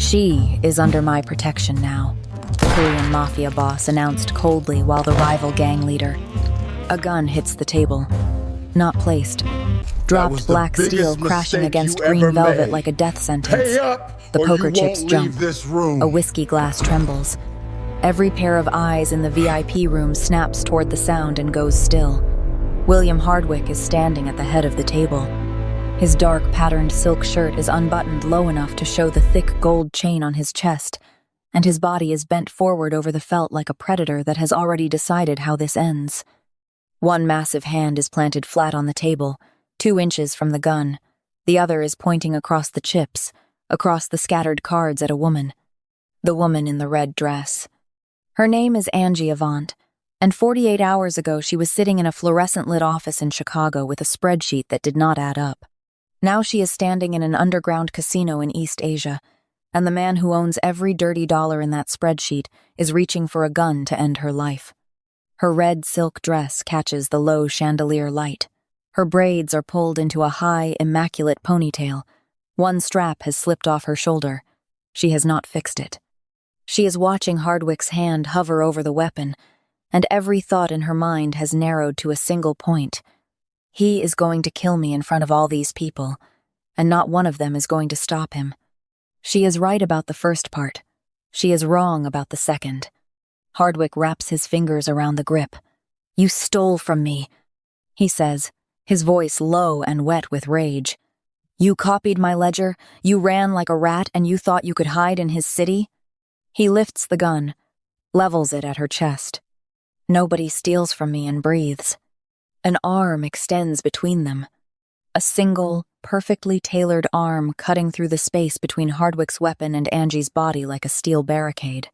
She is under my protection now, the Korean mafia boss announced coldly while the rival gang leader. A gun hits the table. Not placed. Dropped black steel crashing against green velvet like a death sentence. The poker chips jump. A whiskey glass trembles. Every pair of eyes in the VIP room snaps toward the sound and goes still. William Hardwick is standing at the head of the table. His dark patterned silk shirt is unbuttoned low enough to show the thick gold chain on his chest, and his body is bent forward over the felt like a predator that has already decided how this ends. One massive hand is planted flat on the table, 2 inches from the gun. The other is pointing across the chips, across the scattered cards at a woman. The woman in the red dress. Her name is Angie Avant, and 48 hours ago she was sitting in a fluorescent-lit office in Chicago with a spreadsheet that did not add up. Now she is standing in an underground casino in East Asia, and the man who owns every dirty dollar in that spreadsheet is reaching for a gun to end her life. Her red silk dress catches the low chandelier light. Her braids are pulled into a high, immaculate ponytail. One strap has slipped off her shoulder. She has not fixed it. She is watching Hardwick's hand hover over the weapon, and every thought in her mind has narrowed to a single point. He is going to kill me in front of all these people, and not one of them is going to stop him. She is right about the first part. She is wrong about the second. Hardwick wraps his fingers around the grip. "You stole from me," he says, his voice low and wet with rage. "You copied my ledger, you ran like a rat, and you thought you could hide in his city?" He lifts the gun, levels it at her chest. Nobody steals from me and breathes. An arm extends between them. A single, perfectly tailored arm cutting through the space between Hardwick's weapon and Angie's body like a steel barricade.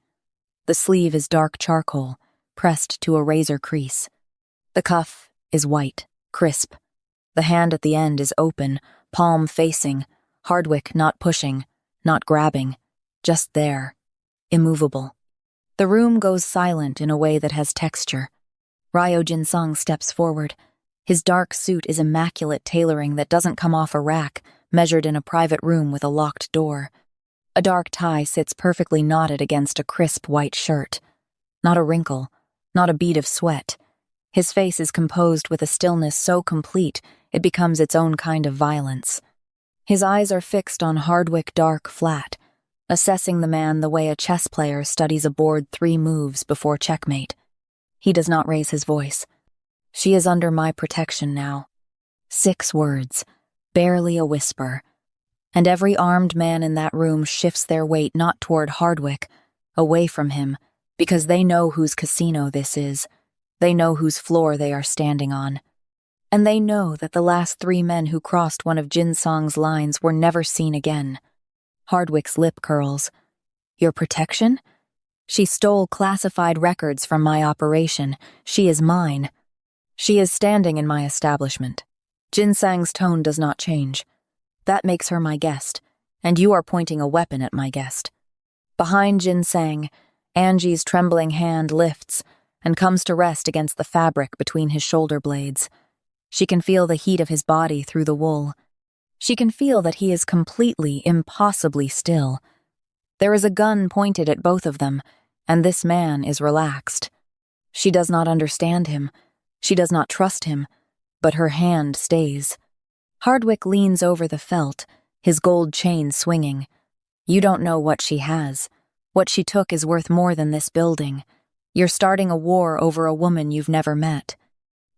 The sleeve is dark charcoal, pressed to a razor crease. The cuff is white, crisp. The hand at the end is open, palm facing, Hardwick not pushing, not grabbing, just there, immovable. The room goes silent in a way that has texture. Ryeo Jin-Sang steps forward. His dark suit is immaculate tailoring that doesn't come off a rack, measured in a private room with a locked door. A dark tie sits perfectly knotted against a crisp white shirt. Not a wrinkle, not a bead of sweat. His face is composed with a stillness so complete it becomes its own kind of violence. His eyes are fixed on Hardwick dark flat, assessing the man the way a chess player studies a board 3 moves before checkmate. He does not raise his voice. She is under my protection now. 6 words, barely a whisper. And every armed man in that room shifts their weight not toward Hardwick, away from him, because they know whose casino this is. They know whose floor they are standing on. And they know that the last 3 men who crossed one of Jin-Sang's lines were never seen again. Hardwick's lip curls. Your protection? She stole classified records from my operation. She is mine. She is standing in my establishment. Jin-Sang's tone does not change. That makes her my guest, and you are pointing a weapon at my guest. Behind Jin-Sang, Angie's trembling hand lifts and comes to rest against the fabric between his shoulder blades. She can feel the heat of his body through the wool. She can feel that he is completely, impossibly still. There is a gun pointed at both of them, and this man is relaxed. She does not understand him. She does not trust him, but her hand stays. Hardwick leans over the felt, his gold chain swinging. You don't know what she has. What she took is worth more than this building. You're starting a war over a woman you've never met.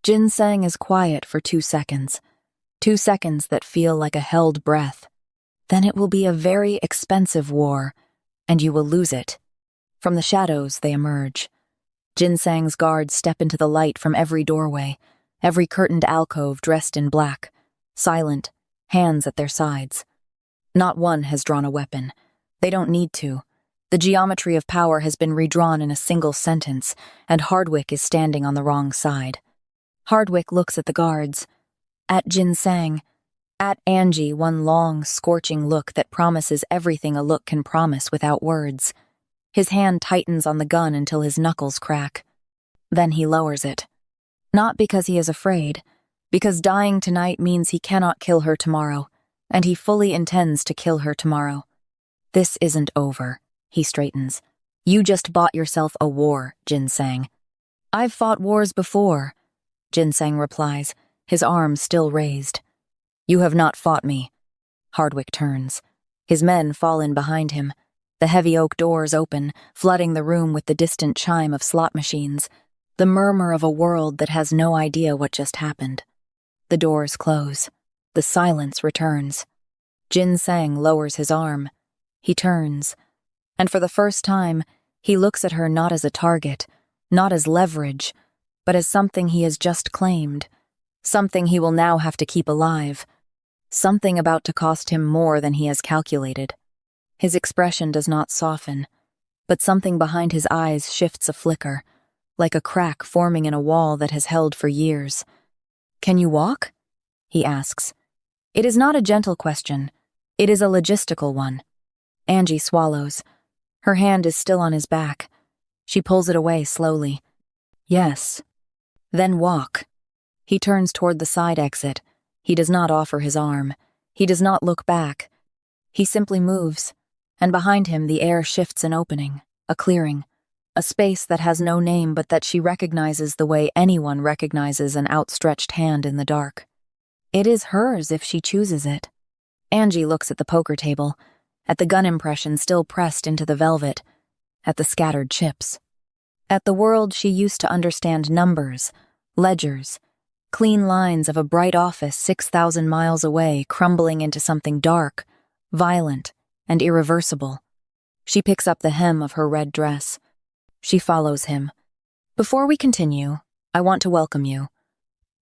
Jin-Sang is quiet for 2 seconds. 2 seconds that feel like a held breath. Then it will be a very expensive war, and you will lose it. From the shadows they emerge. Jin-Sang's guards step into the light from every doorway, every curtained alcove dressed in black, silent, hands at their sides. Not one has drawn a weapon. They don't need to. The geometry of power has been redrawn in a single sentence, and Hardwick is standing on the wrong side. Hardwick looks at the guards, at Jin-Sang, at Angie, one long, scorching look that promises everything a look can promise without words. His hand tightens on the gun until his knuckles crack. Then he lowers it. Not because he is afraid, because dying tonight means he cannot kill her tomorrow, and he fully intends to kill her tomorrow. This isn't over, he straightens. You just bought yourself a war, Jin-Sang. I've fought wars before, Jin-Sang replies, his arms still raised. You have not fought me. Hardwick turns. His men fall in behind him. The heavy oak doors open, flooding the room with the distant chime of slot machines, the murmur of a world that has no idea what just happened. The doors close. The silence returns. Jin-Sang lowers his arm. He turns. And for the first time, he looks at her not as a target, not as leverage, but as something he has just claimed, something he will now have to keep alive, something about to cost him more than he has calculated. His expression does not soften, but something behind his eyes shifts a flicker, like a crack forming in a wall that has held for years. Can you walk? He asks. It is not a gentle question. It is a logistical one. Angie swallows. Her hand is still on his back. She pulls it away slowly. Yes. Then walk. He turns toward the side exit. He does not offer his arm. He does not look back. He simply moves, and behind him the air shifts an opening, a clearing, a space that has no name but that she recognizes the way anyone recognizes an outstretched hand in the dark. It is hers if she chooses it. Angie looks at the poker table, at the gun impression still pressed into the velvet, at the scattered chips, at the world she used to understand numbers, ledgers, clean lines of a bright office 6,000 miles away crumbling into something dark, violent, and irreversible. She picks up the hem of her red dress. She follows him. Before we continue, I want to welcome you.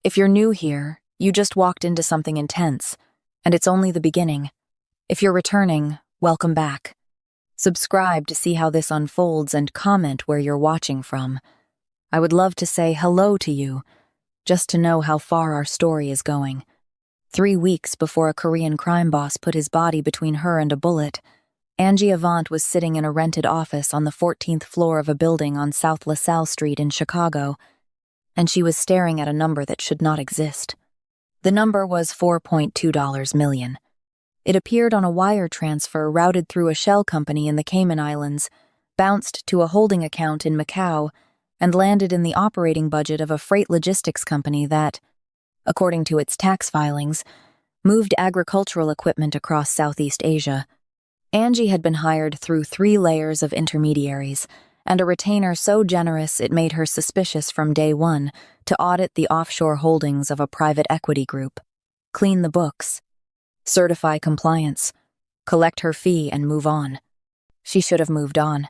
If you're new here, you just walked into something intense, and it's only the beginning. If you're returning, welcome back. Subscribe to see how this unfolds and comment where you're watching from. I would love to say hello to you, just to know how far our story is going. 3 weeks before a Korean crime boss put his body between her and a bullet, Angie Avant was sitting in a rented office on the 14th floor of a building on South LaSalle Street in Chicago, and she was staring at a number that should not exist. The number was $4.2 million. It appeared on a wire transfer routed through a shell company in the Cayman Islands, bounced to a holding account in Macau, and landed in the operating budget of a freight logistics company that, according to its tax filings, moved agricultural equipment across Southeast Asia. Angie had been hired through 3 layers of intermediaries, and a retainer so generous it made her suspicious from day one to audit the offshore holdings of a private equity group, clean the books, certify compliance, collect her fee, and move on. She should have moved on.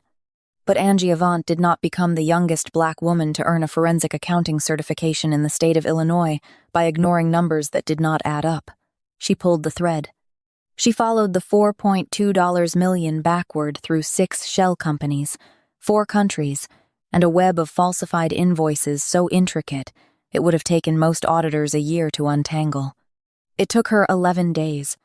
But Angie Avant did not become the youngest black woman to earn a forensic accounting certification in the state of Illinois by ignoring numbers that did not add up. She pulled the thread. She followed the $4.2 million backward through 6 shell companies, 4 countries, and a web of falsified invoices so intricate it would have taken most auditors a year to untangle. It took her 11 days,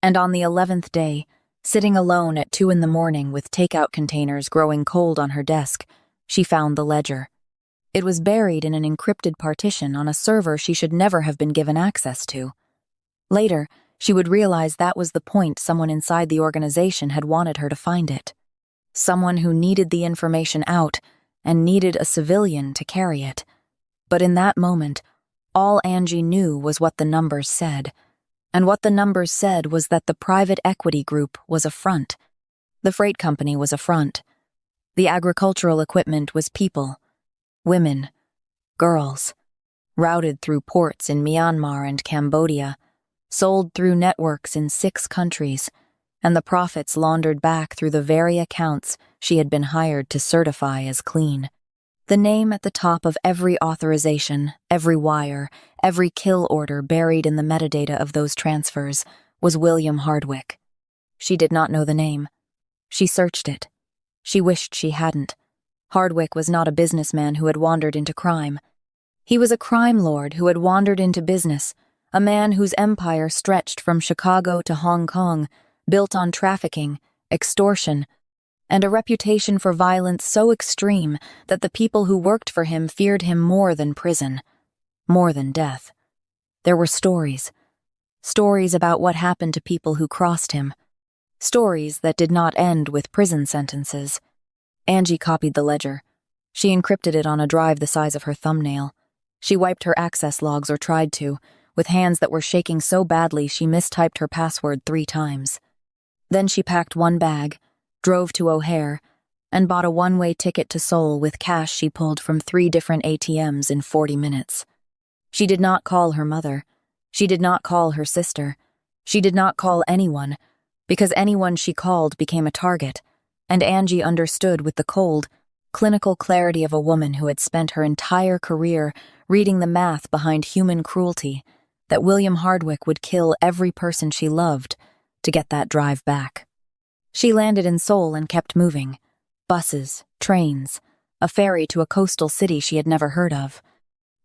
and on the 11th day, sitting alone at 2 a.m. with takeout containers growing cold on her desk, she found the ledger. It was buried in an encrypted partition on a server she should never have been given access to. Later, she would realize that was the point someone inside the organization had wanted her to find it. Someone who needed the information out and needed a civilian to carry it. But in that moment, all Angie knew was what the numbers said. And what the numbers said was that the private equity group was a front. The freight company was a front. The agricultural equipment was people, women, girls, routed through ports in Myanmar and Cambodia, sold through networks in 6 countries, and the profits laundered back through the very accounts she had been hired to certify as clean. The name at the top of every authorization, every wire, every kill order buried in the metadata of those transfers was William Hardwick. She did not know the name. She searched it. She wished she hadn't. Hardwick was not a businessman who had wandered into crime. He was a crime lord who had wandered into business, a man whose empire stretched from Chicago to Hong Kong, built on trafficking, extortion, and a reputation for violence so extreme that the people who worked for him feared him more than prison, more than death. There were stories about what happened to people who crossed him, Stories that did not end with prison sentences. Angie copied the ledger. She encrypted it on a drive the size of her thumbnail. She wiped her access logs, or tried to, with hands that were shaking so badly she mistyped her password 3 times. Then she packed one bag, drove to O'Hare, and bought a one-way ticket to Seoul with cash she pulled from 3 different ATMs in 40 minutes. She did not call her mother. She did not call her sister. She did not call anyone, because anyone she called became a target, and Angie understood with the cold, clinical clarity of a woman who had spent her entire career reading the math behind human cruelty that William Hardwick would kill every person she loved to get that drive back. She landed in Seoul and kept moving. Buses, trains, a ferry to a coastal city she had never heard of.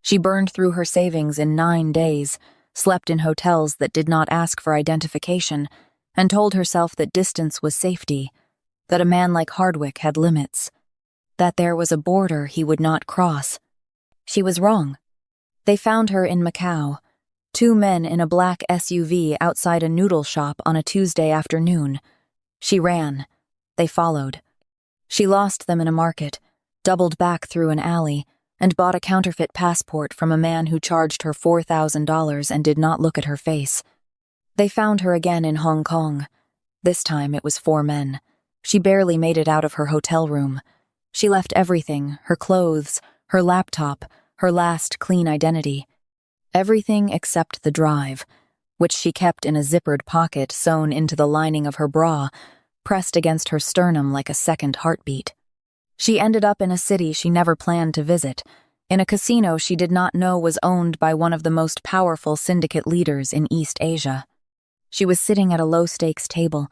She burned through her savings in 9 days, slept in hotels that did not ask for identification, and told herself that distance was safety, that a man like Hardwick had limits, that there was a border he would not cross. She was wrong. They found her in Macau, 2 men in a black SUV outside a noodle shop on a Tuesday afternoon. She ran. They followed. She lost them in a market, doubled back through an alley, and bought a counterfeit passport from a man who charged her $4,000 and did not look at her face. They found her again in Hong Kong. This time it was 4 men. She barely made it out of her hotel room. She left everything, her clothes, her laptop, her last clean identity. Everything except the drive, which she kept in a zippered pocket sewn into the lining of her bra, pressed against her sternum like a second heartbeat. She ended up in a city she never planned to visit, in a casino she did not know was owned by one of the most powerful syndicate leaders in East Asia. She was sitting at a low-stakes table,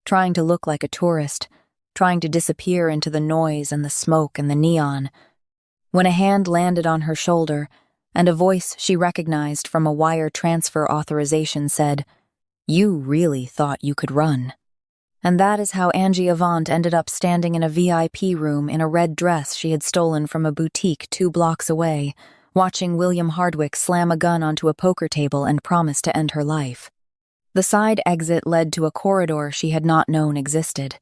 trying to look like a tourist, trying to disappear into the noise and the smoke and the neon, when a hand landed on her shoulder, and a voice she recognized from a wire transfer authorization said, "You really thought you could run." And that is how Angie Avant ended up standing in a VIP room in a red dress she had stolen from a boutique 2 blocks away, watching William Hardwick slam a gun onto a poker table and promise to end her life. The side exit led to a corridor she had not known existed.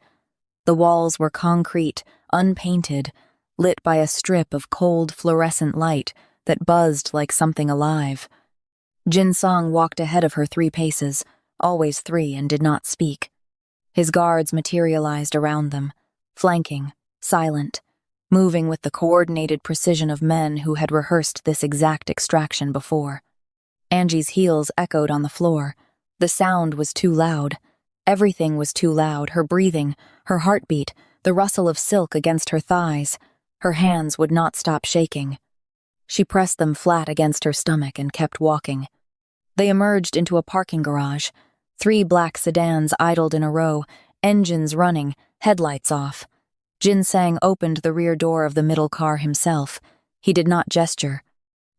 The walls were concrete, unpainted, lit by a strip of cold fluorescent light that buzzed like something alive. Jin-Sang walked ahead of her 3 paces, always 3, and did not speak. His guards materialized around them, flanking, silent, moving with the coordinated precision of men who had rehearsed this exact extraction before. Angie's heels echoed on the floor. The sound was too loud. Everything was too loud, her breathing, her heartbeat, the rustle of silk against her thighs. Her hands would not stop shaking. She pressed them flat against her stomach and kept walking. They emerged into a parking garage. 3 black sedans idled in a row, engines running, headlights off. Jin-Sang opened the rear door of the middle car himself. He did not gesture.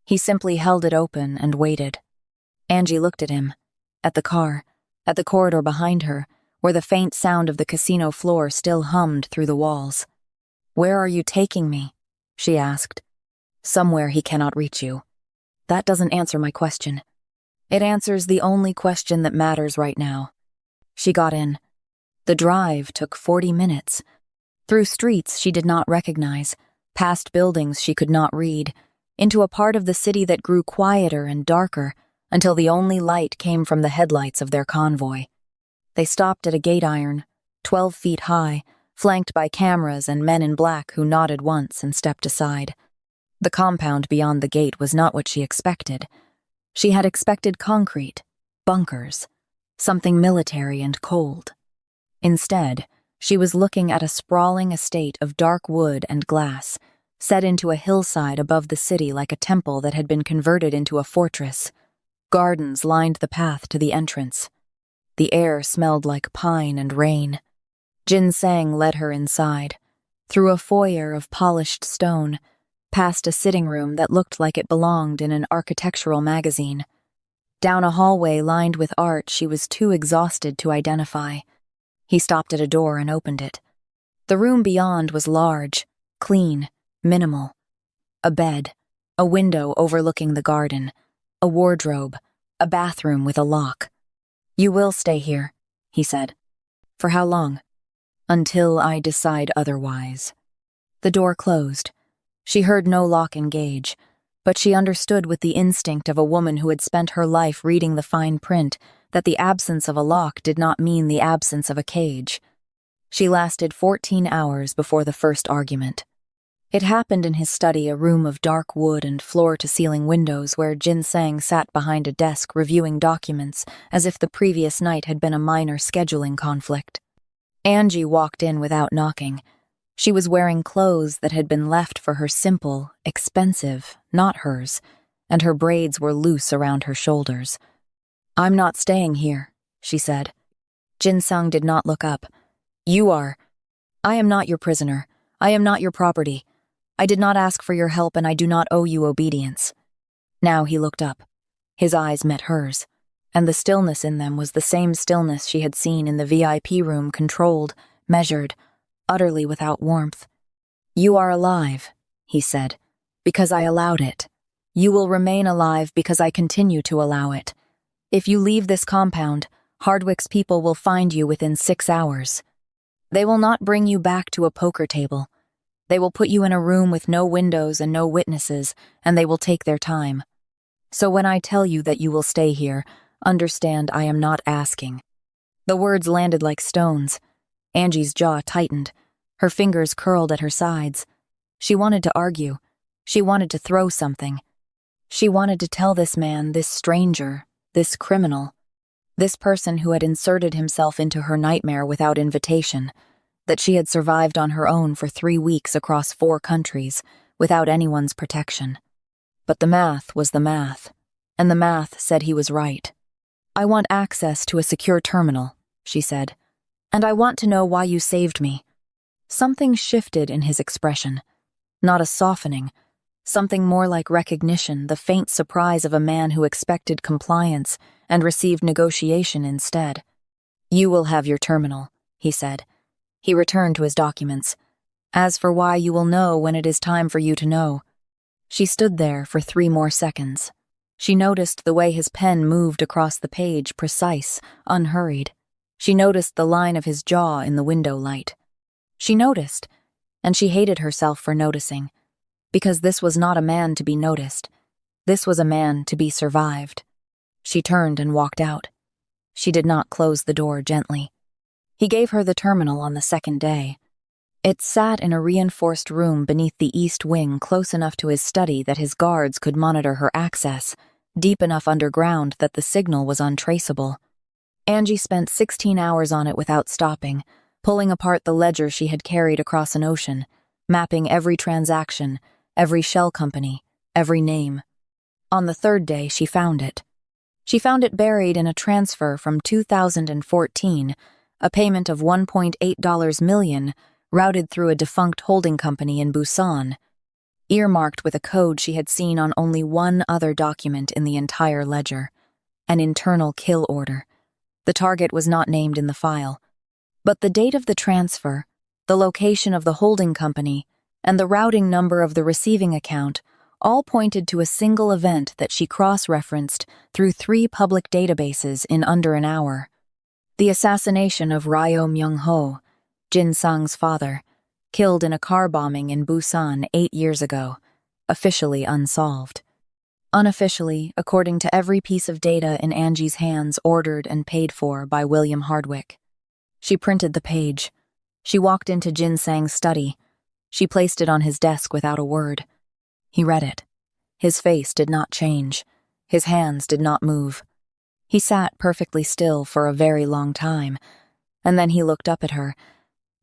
He simply held it open and waited. Angie looked at him, at the car, at the corridor behind her, where the faint sound of the casino floor still hummed through the walls. "Where are you taking me?" she asked. "Somewhere he cannot reach you." "That doesn't answer my question." "It answers the only question that matters right now." She got in. The drive took 40 minutes. Through streets she did not recognize, past buildings she could not read, into a part of the city that grew quieter and darker until the only light came from the headlights of their convoy. They stopped at a gate iron, 12 feet high, flanked by cameras and men in black who nodded once and stepped aside. The compound beyond the gate was not what she expected. She had expected concrete, bunkers, something military and cold. Instead, she was looking at a sprawling estate of dark wood and glass, set into a hillside above the city like a temple that had been converted into a fortress. Gardens lined the path to the entrance. The air smelled like pine and rain. Jin-Sang led her inside, through a foyer of polished stone, past a sitting room that looked like it belonged in an architectural magazine. Down a hallway lined with art she was too exhausted to identify. He stopped at a door and opened it. The room beyond was large, clean, minimal. A bed, a window overlooking the garden, a wardrobe, a bathroom with a lock. "You will stay here," he said. For how long? Until I decide otherwise. The door closed. She heard no lock engage, but she understood with the instinct of a woman who had spent her life reading the fine print that the absence of a lock did not mean the absence of a cage. She lasted 14 hours before the first argument. It happened in his study, a room of dark wood and floor-to-ceiling windows where Jin-Sang sat behind a desk reviewing documents as if the previous night had been a minor scheduling conflict. Angie walked in without knocking. She was wearing clothes that had been left for her simple, expensive, not hers, and her braids were loose around her shoulders. "I'm not staying here," she said. Jin-Sang did not look up. "You are. I am not your prisoner. I am not your property. I did not ask for your help and I do not owe you obedience." Now he looked up. His eyes met hers, and the stillness in them was the same stillness she had seen in the VIP room, controlled, measured, utterly without warmth. "You are alive," he said, "because I allowed it. You will remain alive because I continue to allow it. If you leave this compound, Hardwick's people will find you within 6 hours. They will not bring you back to a poker table. They will put you in a room with no windows and no witnesses, and they will take their time. So when I tell you that you will stay here, understand I am not asking." The words landed like stones. Angie's jaw tightened. Her fingers curled at her sides. She wanted to argue. She wanted to throw something. She wanted to tell this man, this stranger, this criminal, this person who had inserted himself into her nightmare without invitation, that she had survived on her own for 3 weeks across 4 countries, without anyone's protection. But the math was the math, and the math said he was right. "I want access to a secure terminal," she said, "and I want to know why you saved me." Something shifted in his expression. Not a softening, something more like recognition, the faint surprise of a man who expected compliance and received negotiation instead. "You will have your terminal," he said. He returned to his documents. "As for why, you will know when it is time for you to know." She stood there for 3 more seconds. She noticed the way his pen moved across the page, precise, unhurried. She noticed the line of his jaw in the window light. She noticed, and she hated herself for noticing, because this was not a man to be noticed. This was a man to be survived. She turned and walked out. She did not close the door gently. He gave her the terminal on the second day. It sat in a reinforced room beneath the east wing, close enough to his study that his guards could monitor her access, deep enough underground that the signal was untraceable. Angie spent 16 hours on it without stopping, pulling apart the ledger she had carried across an ocean, mapping every transaction, every shell company, every name. On the 3rd day, she found it. She found it buried in a transfer from 2014, a payment of $1.8 million routed through a defunct holding company in Busan, earmarked with a code she had seen on only one other document in the entire ledger, an internal kill order. The target was not named in the file, but the date of the transfer, the location of the holding company, and the routing number of the receiving account all pointed to a single event that she cross-referenced through 3 public databases in under an hour. The assassination of Ryeo Jin-Sang, Jin-Sang's father, killed in a car bombing in Busan 8 years ago, officially unsolved. Unofficially, according to every piece of data in Angie's hands, ordered and paid for by William Hardwick. She printed the page. She walked into Jin-Sang's study. She placed it on his desk without a word. He read it. His face did not change. His hands did not move. He sat perfectly still for a very long time, and then he looked up at her,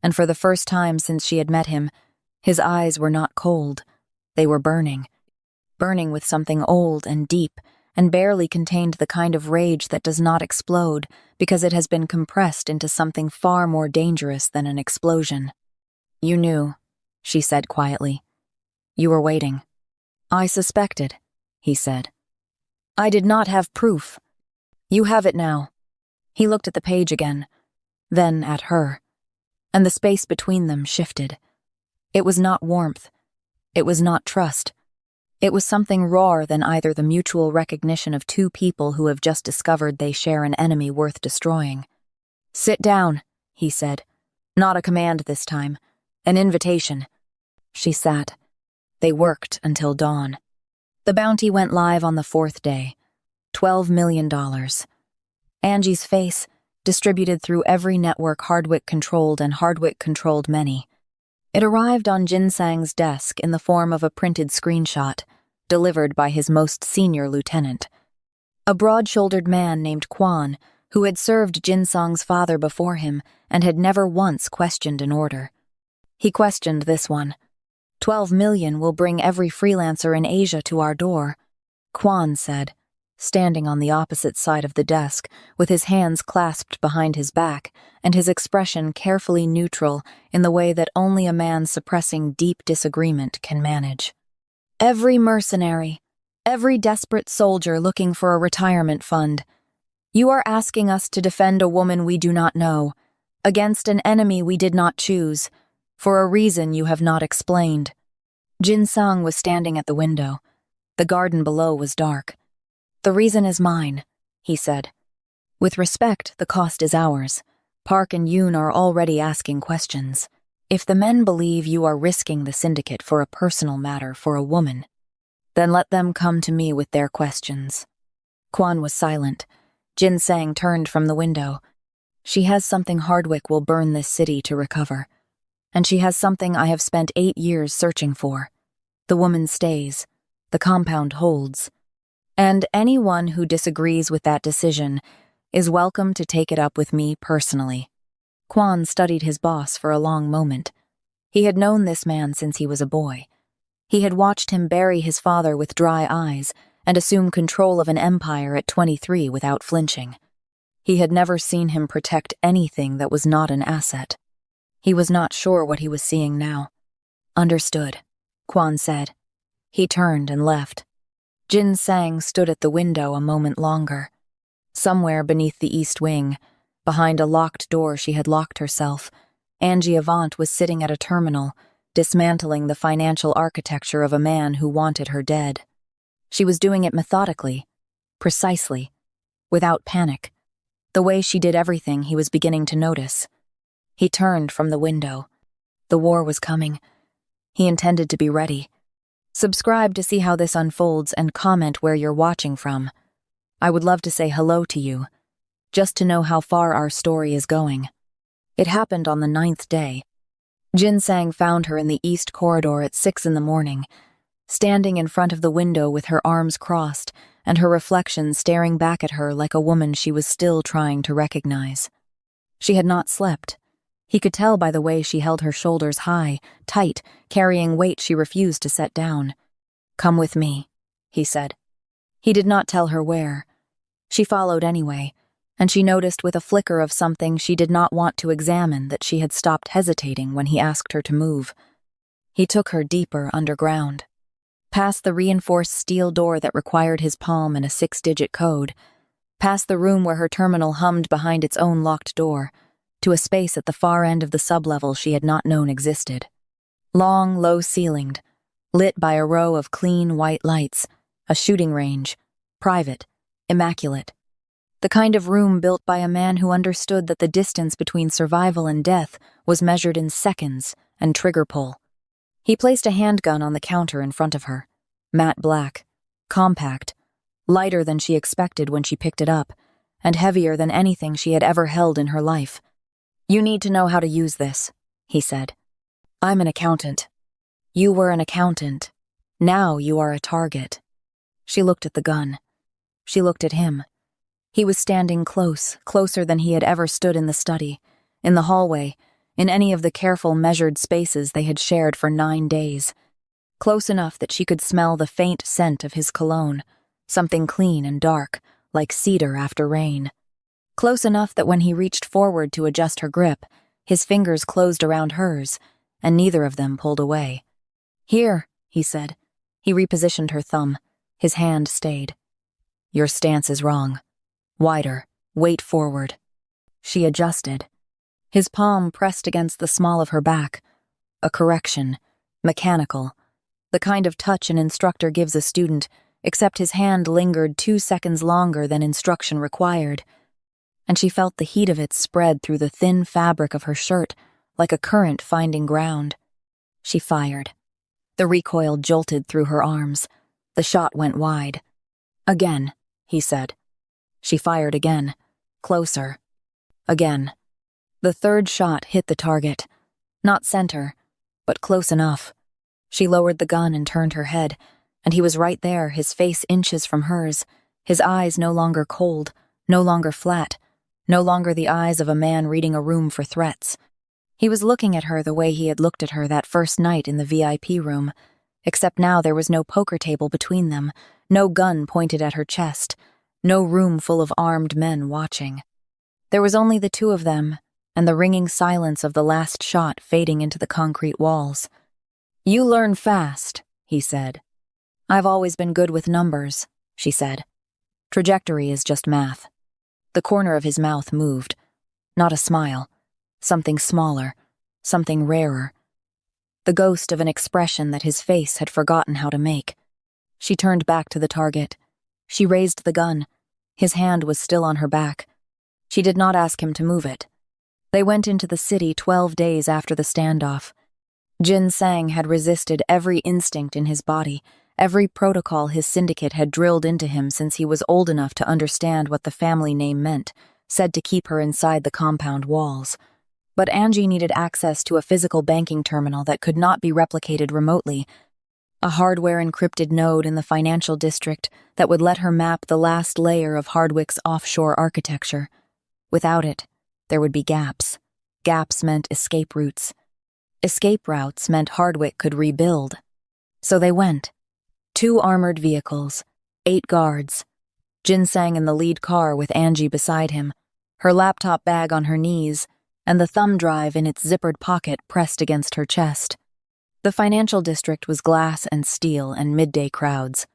and for the first time since she had met him, his eyes were not cold. They were burning with something old and deep, and barely contained the kind of rage that does not explode because it has been compressed into something far more dangerous than an explosion. "You knew," she said quietly. "You were waiting." "I suspected," he said. "I did not have proof. You have it now." He looked at the page again, then at her, and the space between them shifted. It was not warmth. It was not trust. It was something rawer than either the mutual recognition of 2 people who have just discovered they share an enemy worth destroying. "Sit down," he said. Not a command this time. An invitation. She sat. They worked until dawn. The bounty went live on the 4th day. $12 million. Angie's face, distributed through every network Hardwick controlled, and Hardwick controlled many. It arrived on Jin-Sang's desk in the form of a printed screenshot, delivered by his most senior lieutenant. A broad-shouldered man named Kwon, who had served Jin-Sang's father before him and had never once questioned an order. He questioned this one. 12 million will bring every freelancer in Asia to our door, Kwon said, standing on the opposite side of the desk, with his hands clasped behind his back and his expression carefully neutral in the way that only a man suppressing deep disagreement can manage. Every mercenary, every desperate soldier looking for a retirement fund. You are asking us to defend a woman we do not know, against an enemy we did not choose, for a reason you have not explained. Jin-Sang was standing at the window. The garden below was dark. The reason is mine, he said. With respect, the cost is ours. Park and Yoon are already asking questions. If the men believe you are risking the syndicate for a personal matter for a woman, then let them come to me with their questions. Kwon was silent. Jin-Sang turned from the window. She has something Hardwick will burn this city to recover. And she has something I have spent 8 years searching for. The woman stays. The compound holds. And anyone who disagrees with that decision is welcome to take it up with me personally. Kwon studied his boss for a long moment. He had known this man since he was a boy. He had watched him bury his father with dry eyes and assume control of an empire at 23 without flinching. He had never seen him protect anything that was not an asset. He was not sure what he was seeing now. Understood, Kwon said. He turned and left. Jin-Sang stood at the window a moment longer. Somewhere beneath the east wing, behind a locked door she had locked herself, Angie Avant was sitting at a terminal, dismantling the financial architecture of a man who wanted her dead. She was doing it methodically, precisely, without panic. The way she did everything he was beginning to notice. He turned from the window. The war was coming. He intended to be ready. Subscribe to see how this unfolds and comment where you're watching from. I would love to say hello to you, just to know how far our story is going. It happened on the 9th day. Jin-Sang found her in the east corridor at 6 in the morning, standing in front of the window with her arms crossed and her reflection staring back at her like a woman she was still trying to recognize. She had not slept. He could tell by the way she held her shoulders high, tight, carrying weight she refused to set down. Come with me, he said. He did not tell her where. She followed anyway, and she noticed with a flicker of something she did not want to examine that she had stopped hesitating when he asked her to move. He took her deeper underground, past the reinforced steel door that required his palm and a 6-digit code, past the room where her terminal hummed behind its own locked door, to a space at the far end of the sublevel she had not known existed. Long, low-ceilinged, lit by a row of clean white lights, a shooting range, private, immaculate. The kind of room built by a man who understood that the distance between survival and death was measured in seconds and trigger pull. He placed a handgun on the counter in front of her, matte black, compact, lighter than she expected when she picked it up, and heavier than anything she had ever held in her life. You need to know how to use this, he said. I'm an accountant. You were an accountant. Now you are a target. She looked at the gun. She looked at him. He was standing close, closer than he had ever stood in the study, in the hallway, in any of the careful, measured spaces they had shared for 9 days. Close enough that she could smell the faint scent of his cologne, something clean and dark, like cedar after rain. Close enough that when he reached forward to adjust her grip, his fingers closed around hers, and neither of them pulled away. Here, he said. He repositioned her thumb. His hand stayed. Your stance is wrong. Wider. Weight forward. She adjusted. His palm pressed against the small of her back. A correction. Mechanical. The kind of touch an instructor gives a student, except his hand lingered 2 seconds longer than instruction required. and she felt the heat of it spread through the thin fabric of her shirt like a current finding ground. She fired. The recoil jolted through her arms. The shot went wide. "Again," he said. She fired again. Closer. Again. The third shot hit the target. Not center, but close enough. She lowered the gun and turned her head, and he was right there, his face inches from hers, his eyes no longer cold, no longer flat, no longer the eyes of a man reading a room for threats. He was looking at her the way he had looked at her that first night in the VIP room, except now there was no poker table between them, no gun pointed at her chest, no room full of armed men watching. There was only the two of them, and the ringing silence of the last shot fading into the concrete walls. "You learn fast," he said. "I've always been good with numbers," she said. "Trajectory is just math." The corner of his mouth moved. Not a smile. Something smaller. Something rarer. The ghost of an expression that his face had forgotten how to make. She turned back to the target. She raised the gun. His hand was still on her back. She did not ask him to move it. They went into the city 12 days after the standoff. Jin-Sang had resisted every instinct in his body, every protocol his syndicate had drilled into him since he was old enough to understand what the family name meant, said to keep her inside the compound walls. But Angie needed access to a physical banking terminal that could not be replicated remotely, a hardware-encrypted node in the financial district that would let her map the last layer of Hardwick's offshore architecture. Without it, there would be gaps. Gaps meant escape routes. Escape routes meant Hardwick could rebuild. So they went. 2 armored vehicles, 8 guards. Jin-Sang in the lead car with Angie beside him, her laptop bag on her knees, and the thumb drive in its zippered pocket pressed against her chest. The financial district was glass and steel and midday crowds.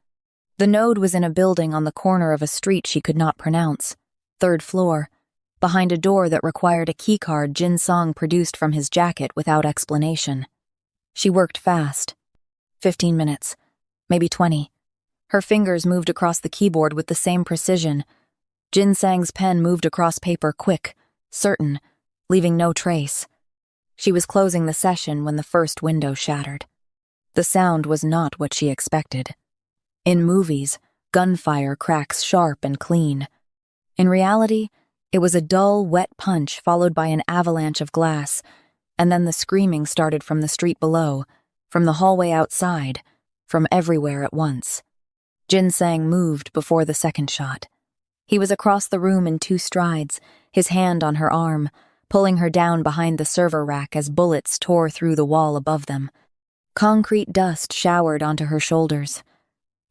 The node was in a building on the corner of a street she could not pronounce, 3rd floor, behind a door that required a keycard Jin-Sang produced from his jacket without explanation. She worked fast. 15 minutes, maybe 20. Her fingers moved across the keyboard with the same precision. Jin-Sang's pen moved across paper quick, certain, leaving no trace. She was closing the session when the first window shattered. The sound was not what she expected. In movies, gunfire cracks sharp and clean. In reality, it was a dull, wet punch followed by an avalanche of glass, and then the screaming started from the street below, from the hallway outside, from everywhere at once. Jin-Sang moved before the second shot. He was across the room in 2 strides, his hand on her arm, pulling her down behind the server rack as bullets tore through the wall above them. Concrete dust showered onto her shoulders.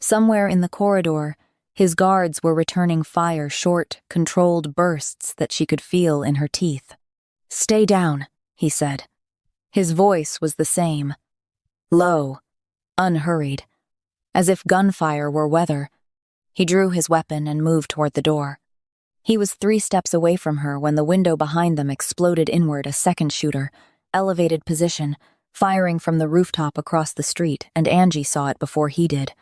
Somewhere in the corridor, his guards were returning fire, short, controlled bursts that she could feel in her teeth. "Stay down," he said. His voice was the same. Low, unhurried, as if gunfire were weather. He drew his weapon and moved toward the door. He was 3 steps away from her when the window behind them exploded inward, a second shooter, elevated position, firing from the rooftop across the street, and Angie saw it before he did.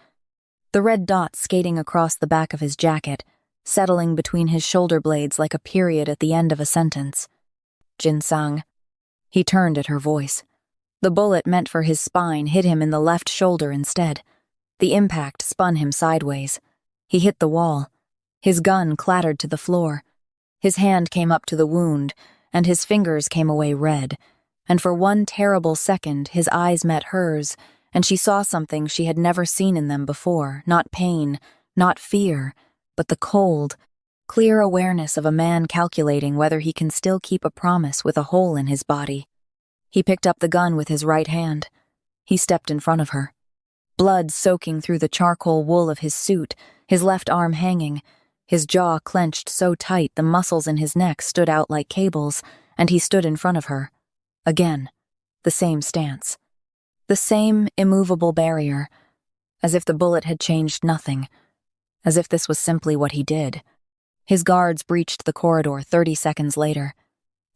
The red dot skating across the back of his jacket, settling between his shoulder blades like a period at the end of a sentence. "Jin-Sang." He turned at her voice. The bullet meant for his spine hit him in the left shoulder instead. The impact spun him sideways. He hit the wall. His gun clattered to the floor. His hand came up to the wound, and his fingers came away red. And for one terrible second, his eyes met hers, and she saw something she had never seen in them before, not pain, not fear, but the cold, clear awareness of a man calculating whether he can still keep a promise with a hole in his body. He picked up the gun with his right hand. He stepped in front of her. Blood soaking through the charcoal wool of his suit, his left arm hanging, his jaw clenched so tight the muscles in his neck stood out like cables, and he stood in front of her. Again, the same stance. The same immovable barrier, as if the bullet had changed nothing, as if this was simply what he did. His guards breached the corridor 30 seconds later.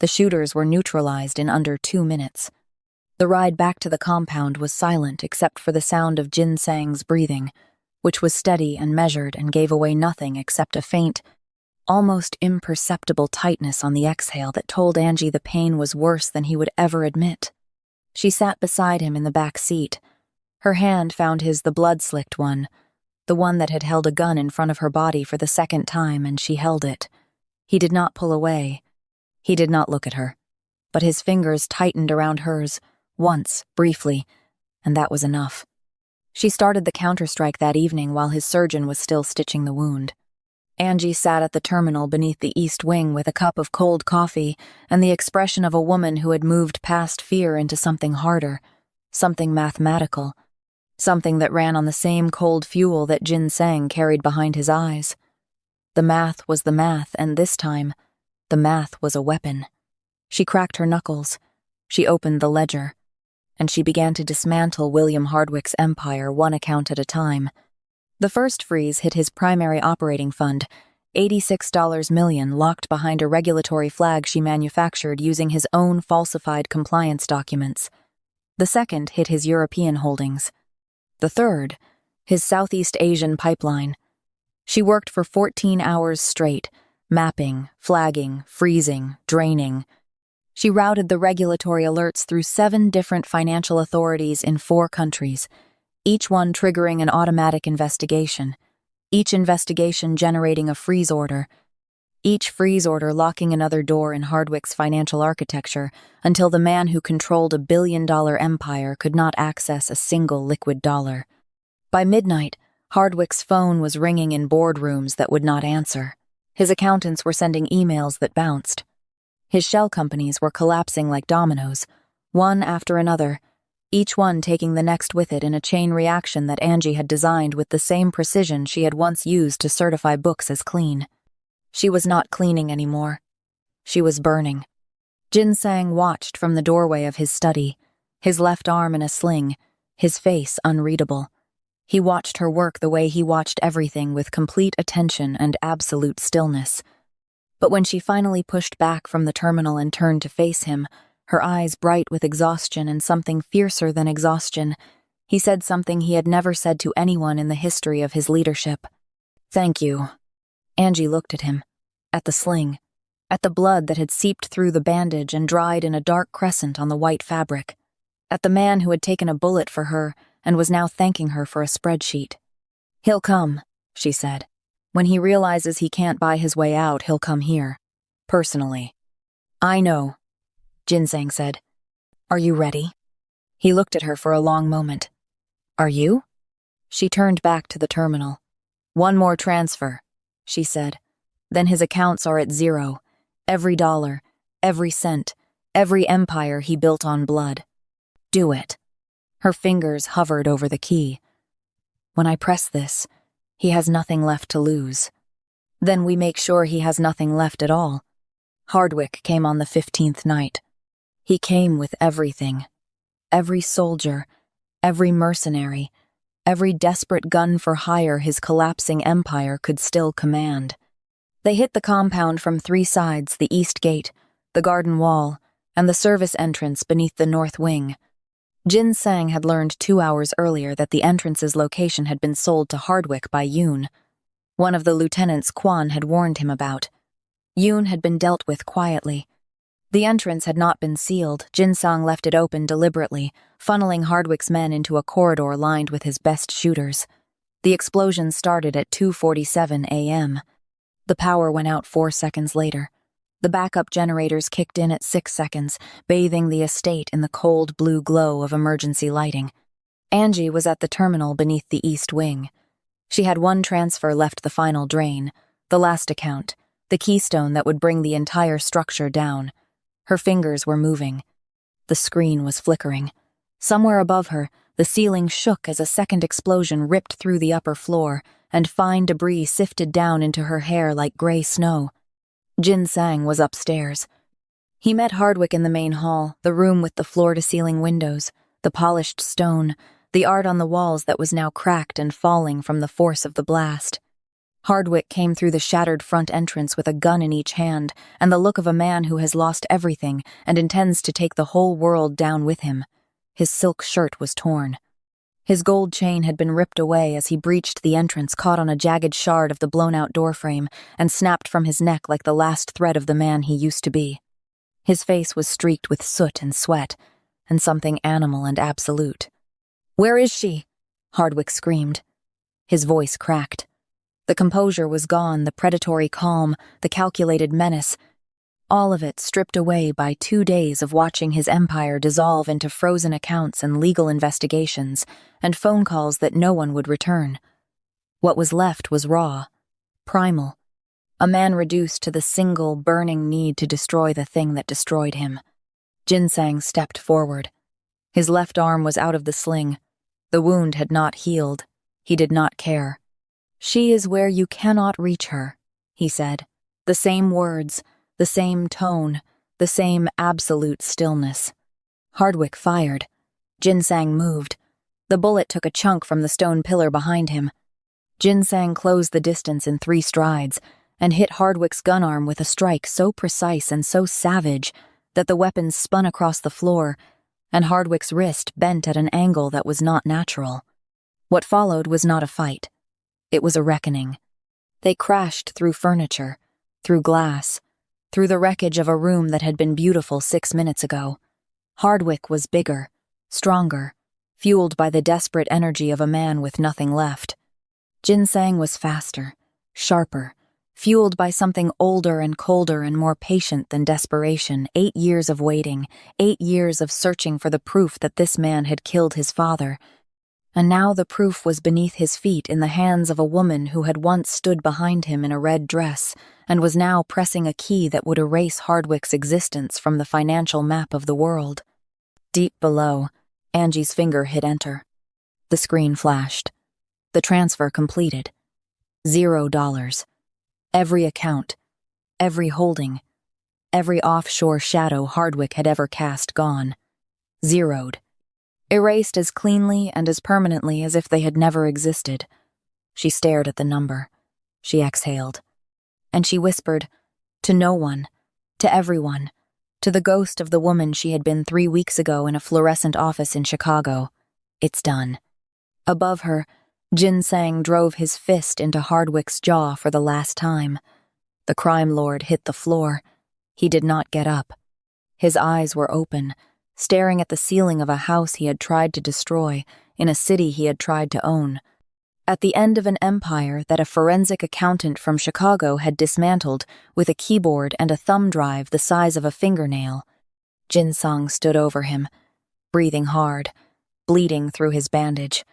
The shooters were neutralized in under 2 minutes. The ride back to the compound was silent except for the sound of Jin-Sang's breathing, which was steady and measured and gave away nothing except a faint almost imperceptible tightness on the exhale that told Angie the pain was worse than he would ever admit. She sat beside him in the back seat. Her hand found the blood-slicked one, the one that had held a gun in front of her body for the second time, and she held it. He did not pull away. He did not look at her. But his fingers tightened around hers, once, briefly, and that was enough. She started the counterstrike that evening while his surgeon was still stitching the wound. Angie sat at the terminal beneath the east wing with a cup of cold coffee and the expression of a woman who had moved past fear into something harder, something mathematical, something that ran on the same cold fuel that Jin-Sang carried behind his eyes. The math was the math, and this time, the math was a weapon. She cracked her knuckles. She opened the ledger. And she began to dismantle William Hardwick's empire one account at a time. The first freeze hit his primary operating fund, $86 million locked behind a regulatory flag she manufactured using his own falsified compliance documents. The second hit his European holdings. The third, his Southeast Asian pipeline. She worked for 14 hours straight, mapping, flagging, freezing, draining. She routed the regulatory alerts through 7 different financial authorities in 4 countries, each one triggering an automatic investigation, each investigation generating a freeze order, each freeze order locking another door in Hardwick's financial architecture until the man who controlled a billion-dollar empire could not access a single liquid dollar. By midnight, Hardwick's phone was ringing in boardrooms that would not answer. His accountants were sending emails that bounced. His shell companies were collapsing like dominoes, one after another, each one taking the next with it in a chain reaction that Angie had designed with the same precision she had once used to certify books as clean. She was not cleaning anymore. She was burning. Jin-Sang watched from the doorway of his study, his left arm in a sling, his face unreadable. He watched her work the way he watched everything, with complete attention and absolute stillness. But when she finally pushed back from the terminal and turned to face him, her eyes bright with exhaustion and something fiercer than exhaustion, he said something he had never said to anyone in the history of his leadership. "Thank you." Angie looked at him, at the sling, at the blood that had seeped through the bandage and dried in a dark crescent on the white fabric, at the man who had taken a bullet for her and was now thanking her for a spreadsheet. "He'll come," she said. "When he realizes he can't buy his way out, he'll come here. Personally." "I know," Jin-Sang said. "Are you ready?" He looked at her for a long moment. "Are you?" She turned back to the terminal. "One more transfer," she said. "Then his accounts are at 0. Every dollar, every cent, every empire he built on blood. Do it." Her fingers hovered over the key. "When I press this, he has nothing left to lose. Then we make sure he has nothing left at all." Hardwick came on the 15th night. He came with everything. Every soldier, every mercenary, every desperate gun for hire his collapsing empire could still command. They hit the compound from 3 sides: the east gate, the garden wall, and the service entrance beneath the north wing. Jin-Sang had learned 2 hours earlier that the entrance's location had been sold to Hardwick by Yoon. One of the lieutenants Kwan had warned him about. Yoon had been dealt with quietly. The entrance had not been sealed. Jin-Sang left it open deliberately, funneling Hardwick's men into a corridor lined with his best shooters. The explosion started at 2:47 a.m. The power went out 4 seconds later. The backup generators kicked in at 6 seconds, bathing the estate in the cold blue glow of emergency lighting. Angie was at the terminal beneath the east wing. She had 1 transfer left, the final drain, the last account, the keystone that would bring the entire structure down. Her fingers were moving. The screen was flickering. Somewhere above her, the ceiling shook as a second explosion ripped through the upper floor, and fine debris sifted down into her hair like gray snow. Jin-Sang was upstairs. He met Hardwick in the main hall, the room with the floor-to-ceiling windows, the polished stone, the art on the walls that was now cracked and falling from the force of the blast. Hardwick came through the shattered front entrance with a gun in each hand and the look of a man who has lost everything and intends to take the whole world down with him. His silk shirt was torn. His gold chain had been ripped away as he breached the entrance, caught on a jagged shard of the blown-out doorframe, and snapped from his neck like the last thread of the man he used to be. His face was streaked with soot and sweat, and something animal and absolute. "Where is she?" Hardwick screamed. His voice cracked. The composure was gone, the predatory calm, the calculated menace. All of it stripped away by 2 days of watching his empire dissolve into frozen accounts and legal investigations, and phone calls that no one would return. What was left was raw, primal, a man reduced to the single burning need to destroy the thing that destroyed him. Jin-Sang stepped forward. His left arm was out of the sling. The wound had not healed. He did not care. "She is where you cannot reach her," he said. The same words, the same tone, the same absolute stillness. Hardwick fired. Jin-Sang moved. The bullet took a chunk from the stone pillar behind him. Jin-Sang closed the distance in 3 strides and hit Hardwick's gun arm with a strike so precise and so savage that the weapon spun across the floor, and Hardwick's wrist bent at an angle that was not natural. What followed was not a fight. It was a reckoning. They crashed through furniture, through glass, through the wreckage of a room that had been beautiful 6 minutes ago. Hardwick was bigger, stronger, fueled by the desperate energy of a man with nothing left. Jin-Sang was faster, sharper, fueled by something older and colder and more patient than desperation. 8 years of waiting, 8 years of searching for the proof that this man had killed his father. And now the proof was beneath his feet in the hands of a woman who had once stood behind him in a red dress and was now pressing a key that would erase Hardwick's existence from the financial map of the world. Deep below, Angie's finger hit enter. The screen flashed. The transfer completed. $0. Every account, every holding, every offshore shadow Hardwick had ever cast gone. Zeroed. Erased as cleanly and as permanently as if they had never existed. She stared at the number. She exhaled. And she whispered, to no one, to everyone, to the ghost of the woman she had been 3 weeks ago in a fluorescent office in Chicago, "It's done." Above her, Jin-Sang drove his fist into Hardwick's jaw for the last time. The crime lord hit the floor. He did not get up. His eyes were open, staring at the ceiling of a house he had tried to destroy, in a city he had tried to own, at the end of an empire that a forensic accountant from Chicago had dismantled with a keyboard and a thumb drive the size of a fingernail. Jin-Sang stood over him, breathing hard, bleeding through his bandage.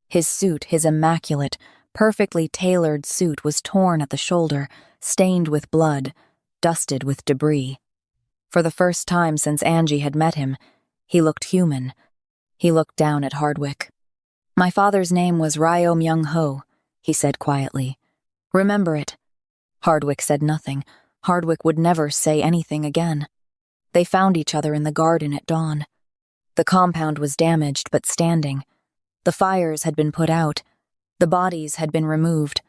His suit, his immaculate, perfectly tailored suit, was torn at the shoulder, stained with blood, dusted with debris. For the first time since Angie had met him, he looked human. He looked down at Hardwick. "My father's name was Ryeo Jin-Sang," he said quietly. "Remember it." Hardwick said nothing. Hardwick would never say anything again. They found each other in the garden at dawn. The compound was damaged but standing. The fires had been put out. The bodies had been removed.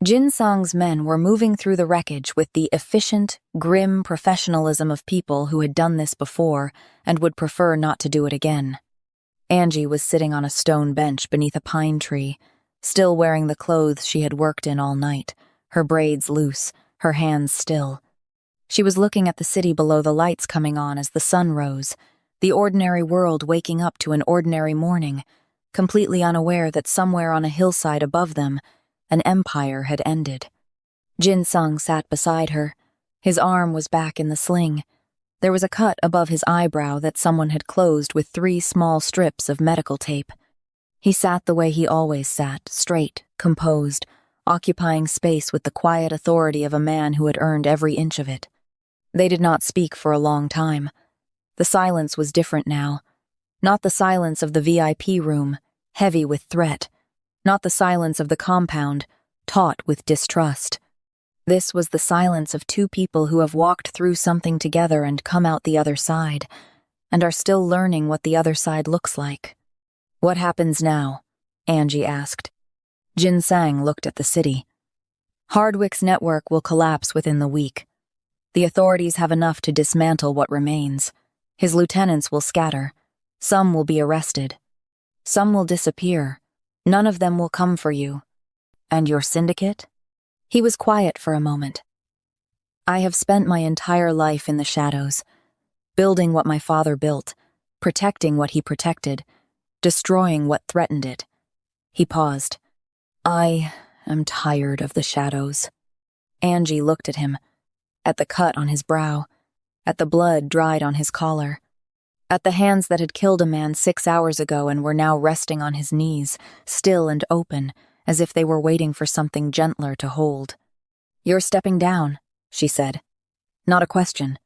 Jin-Sang's men were moving through the wreckage with the efficient, grim professionalism of people who had done this before and would prefer not to do it again. Angie was sitting on a stone bench beneath a pine tree, still wearing the clothes she had worked in all night, her braids loose, her hands still. She was looking at the city below, the lights coming on as the sun rose, the ordinary world waking up to an ordinary morning, completely unaware that somewhere on a hillside above them, an empire had ended. Jin-Sang sat beside her. His arm was back in the sling. There was a cut above his eyebrow that someone had closed with 3 small strips of medical tape. He sat the way he always sat, straight, composed, occupying space with the quiet authority of a man who had earned every inch of it. They did not speak for a long time. The silence was different now. Not the silence of the VIP room, heavy with threat. Not the silence of the compound, taut with distrust. This was the silence of 2 people who have walked through something together and come out the other side, and are still learning what the other side looks like. "What happens now?" Angie asked. Jin-Sang looked at the city. "Hardwick's network will collapse within the week. The authorities have enough to dismantle what remains. His lieutenants will scatter. Some will be arrested. Some will disappear. None of them will come for you. And your syndicate? He was quiet for a moment. I have spent my entire life in the shadows, building what my father built, protecting what he protected, destroying what threatened it. He paused. I am tired of the shadows. Angie looked at him, at the cut on his brow, at the blood dried on his collar, at the hands that had killed a man 6 hours ago and were now resting on his knees, still and open, as if they were waiting for something gentler to hold. You're stepping down, she said. Not a question.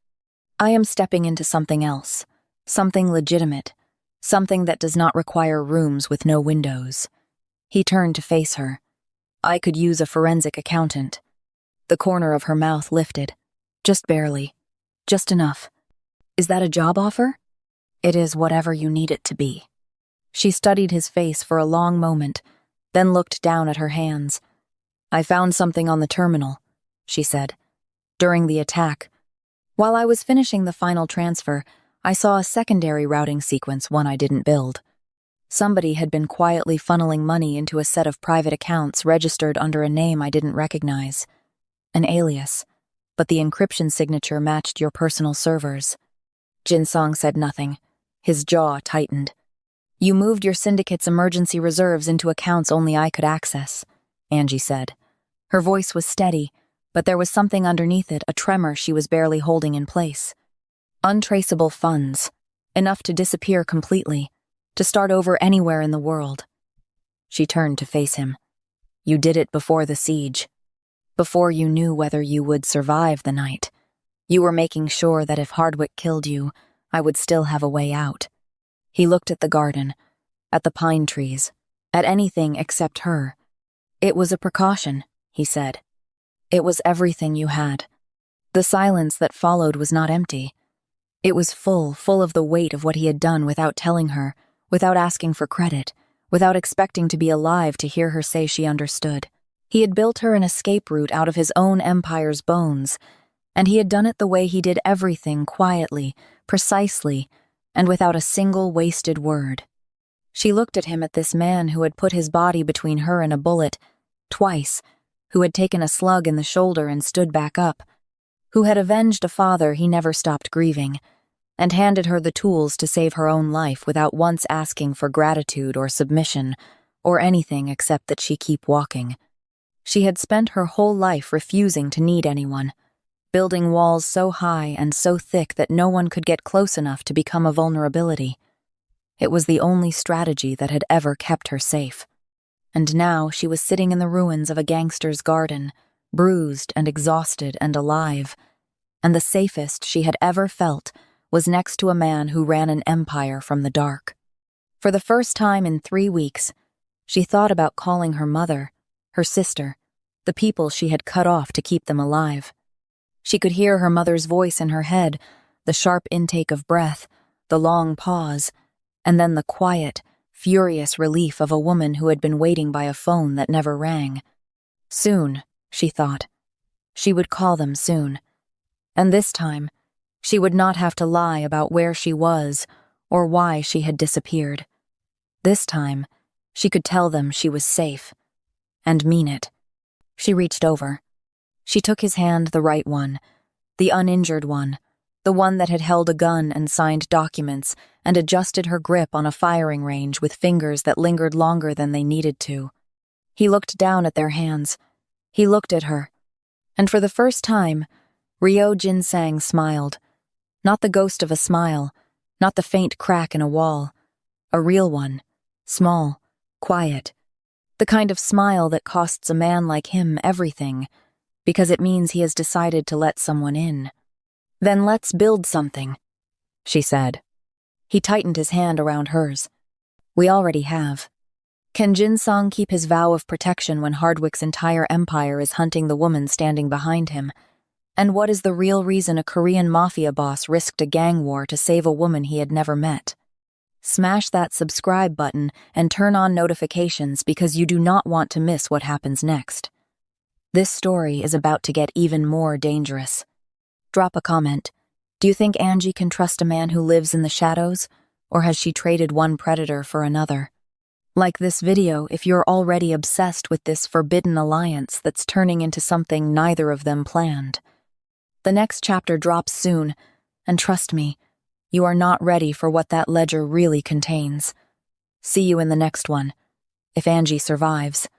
I am stepping into something else, something legitimate, something that does not require rooms with no windows. He turned to face her. I could use a forensic accountant. The corner of her mouth lifted. Just barely. Just enough. Is that a job offer? It is whatever you need it to be. She studied his face for a long moment, then looked down at her hands. I found something on the terminal, she said. During the attack. While I was finishing the final transfer, I saw a secondary routing sequence, one I didn't build. Somebody had been quietly funneling money into a set of private accounts registered under a name I didn't recognize. An alias, but the encryption signature matched your personal servers. Jin-Sang said nothing. His jaw tightened. You moved your syndicate's emergency reserves into accounts only I could access, Angie said. Her voice was steady, but there was something underneath it, a tremor she was barely holding in place. Untraceable funds, enough to disappear completely, to start over anywhere in the world. She turned to face him. You did it before the siege. Before you knew whether you would survive the night. You were making sure that if Hardwick killed you, I would still have a way out. He looked at the garden, at the pine trees, at anything except her. It was a precaution, he said. It was everything you had. The silence that followed was not empty. It was full of the weight of what he had done without telling her, without asking for credit, without expecting to be alive to hear her say she understood. He had built her an escape route out of his own empire's bones, and he had done it the way he did everything, quietly, precisely, and without a single wasted word. She looked at him, at this man who had put his body between her and a bullet, twice, who had taken a slug in the shoulder and stood back up, who had avenged a father he never stopped grieving, and handed her the tools to save her own life without once asking for gratitude or submission, or anything except that she keep walking. She had spent her whole life refusing to need anyone, building walls so high and so thick that no one could get close enough to become a vulnerability. It was the only strategy that had ever kept her safe. And now she was sitting in the ruins of a gangster's garden, bruised and exhausted and alive, and the safest she had ever felt was next to a man who ran an empire from the dark. For the first time in 3 weeks, she thought about calling her mother, her sister, the people she had cut off to keep them alive. She could hear her mother's voice in her head, the sharp intake of breath, the long pause, and then the quiet, furious relief of a woman who had been waiting by a phone that never rang. Soon, she thought. She would call them soon. And this time, she would not have to lie about where she was or why she had disappeared. This time, she could tell them she was safe, and mean it. She reached over. She took his hand, the right one, the uninjured one, the one that had held a gun and signed documents, and adjusted her grip on a firing range with fingers that lingered longer than they needed to. He looked down at their hands. He looked at her. And for the first time, Ryeo Jin-Sang smiled. Not the ghost of a smile, not the faint crack in a wall. A real one, small, quiet. The kind of smile that costs a man like him everything, because it means he has decided to let someone in. Then let's build something, she said. He tightened his hand around hers. We already have. Can Jin-Sang keep his vow of protection when Hardwick's entire empire is hunting the woman standing behind him? And what is the real reason a Korean mafia boss risked a gang war to save a woman he had never met? Smash that subscribe button and turn on notifications because you do not want to miss what happens next. This story is about to get even more dangerous. Drop a comment. Do you think Angie can trust a man who lives in the shadows, or has she traded one predator for another? Like this video if you're already obsessed with this forbidden alliance that's turning into something neither of them planned. The next chapter drops soon, and trust me, you are not ready for what that ledger really contains. See you in the next one, if Angie survives.